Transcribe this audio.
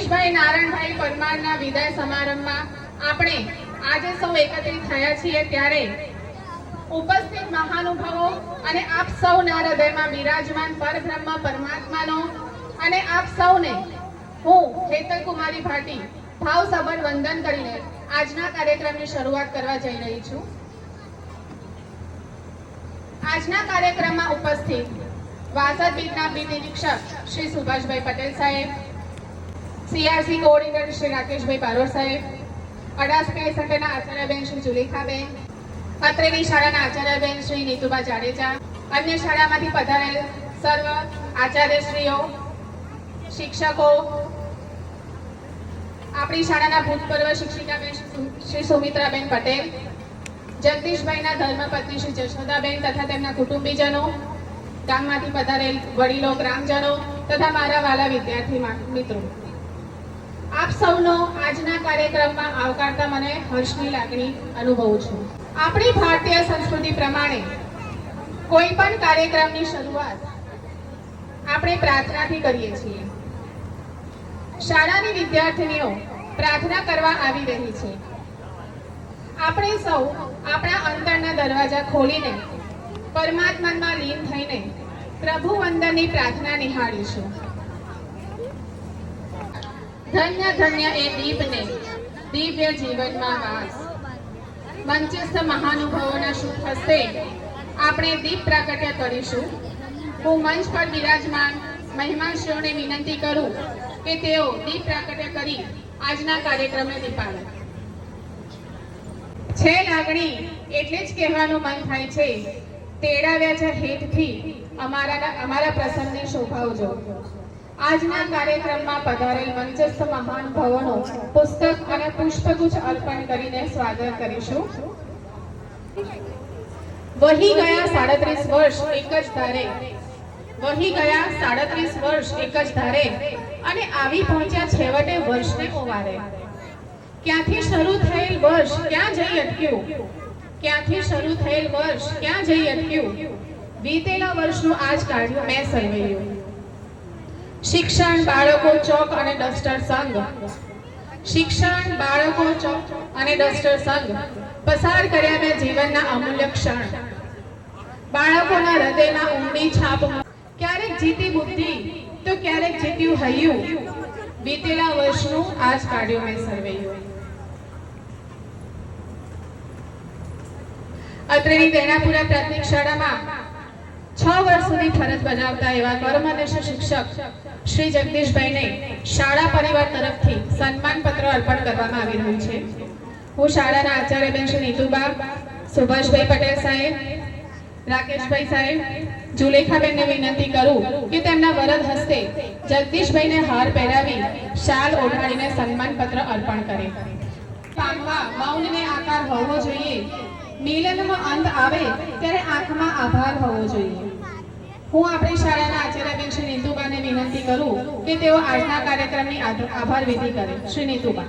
જગદીશભાઈ નારાયણભાઈ પરમારના વિદાય સમારંભમાં આપણે આજે સૌ એકત્રિત થયા છીએ ત્યારે ઉપસ્થિત મહાનુભાવો અને આપ સૌના હૃદયમાં બિરાજમાન પરબ્રહ્મ પરમાત્માનો અને આપ સૌને હું હેતલકુમારી ભાટી ભાવસભર વંદન કરીને આજના કાર્યક્રમની શરૂઆત કરવા જઈ રહી છું। આજના કાર્યક્રમમાં ઉપસ્થિત વાસદ બીટના બીટ નિરીક્ષક શ્રી સુભાષભાઈ પટેલ સાહેબ, સીઆરસી કોઓર્ડિનેટર શ્રી રાકેશભાઈ બારોટ સાહેબ, અડાસ પીઆઈ સેન્ટરના આચાર્યબેન શ્રી જુલેખાબેન, અત્રેની શાળાના આચાર્યબેન શ્રી નીતુબા જાડેજા, અન્ય શાળામાંથી પધારેલ સર્વ આચાર્યશ્રીઓ, શિક્ષકો, આપણી શાળાના ભૂતપૂર્વ શિક્ષિકાબેન શ્રી સુમિત્રાબેન પટેલ, જગદીશભાઈના ધર્મપત્ની શ્રી જશોદાબેન તથા તેમના કુટુંબીજનો, ગામમાંથી પધારેલ વડીલો, ગ્રામજનો તથા મારા વાલા વિદ્યાર્થી મિત્રો, આપ સૌનો આજના કાર્યક્રમમાં આવકારતા મને હર્ષની લાગણી અનુભવું છું। આપણી ભારતીય સંસ્કૃતિ પ્રમાણે કોઈ પણ કાર્યક્રમની શરૂઆત આપણે પ્રાર્થનાથી કરીએ છીએ। શાળાની વિદ્યાર્થીનીઓ પ્રાર્થના કરવા આવી રહી છે। આપણે સૌ આપણા અંતરના દરવાજા ખોલીને પરમાત્મામાં લીન થઈને પ્રભુ વંદનની પ્રાર્થના નિહાળીશું। ધન્ય ધન્ય એ દીપને દિવ્ય જીવનમાં વાસ, મંચસ્થ મહાનુભાવોના શુભ હસ્તે આપણે દીપ પ્રાગટ્ય કરીશું। હું મંચ પર બિરાજમાન મહેમાનશ્રીઓને વિનંતી કરું કે તેઓ દીપ પ્રાગટ્ય કરી આજના કાર્યક્રમને દીપાવે। છે લાગણી એટલે જ કહેવાનું મન થાય છે, તેડાવ્યા છે હેતથી અમારા પ્રસંગને શોભાવજો। આજના કાર્યક્રમમાં પધારેલ મંચસ્થ મહાનુભાવોનો પુસ્તક અને પુષ્પગુચ્છ અર્પણ કરીને સ્વાગત કરીશું। વહી ગયા 37 વર્ષ એક જ ધારે, વહી ગયા 37 વર્ષ એક જ ધારે, અને આવી પહોંચ્યા છેવટે વર્ષને ઓવારે। ક્યાંથી શરૂ થયેલ વર્ષ ક્યાં જઈ અટક્યું, ક્યાંથી શરૂ થયેલ વર્ષ ક્યાં જઈ અટક્યું, વીતેલા વર્ષનું આજ કાઢ્યું મેં સર્વૈયું। શિક્ષણ બાળકો ચોક અને ડસ્ટર સંઘ, શિક્ષણ બાળકો ચોક અને ડસ્ટર સંઘ પસાર કર્યા મેં જીવનના અમૂલ્ય ક્ષણ। બાળકોના હૃદયમાં ઊંડી છાપ, ક્યારેક જીતી બુદ્ધિ તો ક્યારેક જીત્યું હૈયું, વીતેલા વર્ષનું આજ કાઢ્યું મેં સર્વૈયું। અત્રેની તેનાપુરા પ્રાથમિક શાળામાં 6 વર્ષ સુધી ફરજ બજાવતા એવા કર્મનિષ્ઠ શિક્ષક શ્રી જગદીશભાઈને શાળા પરિવાર તરફથી સન્માનપત્ર અર્પણ કરવામાં આવી રહ્યું છે। હું શાળાના આચાર્યબેન શ્રી નીતુબા, સુભાષભાઈ પટેલ સાહેબ, રાકેશભાઈ સાહેબ, જુલેખાબેનને વિનંતી કરું કે તેમના વરદ હસ્તે જગદીશભાઈને હાર પહેરાવી શાલ ઓઢાડીને સન્માનપત્ર અર્પણ કરે। પામવા મૌનને આકાર હોવો જોઈએ, મિલનનો અંત આવે ત્યારે આંખમાં આભાર હોવો જોઈએ। હું આપણી શાળાના આચાર્યબેન શ્રી નીતુબાને વિનંતી કરું કે તેઓ આજના કાર્યક્રમની આભાર વિધિ કરે। શ્રી નીતુબા।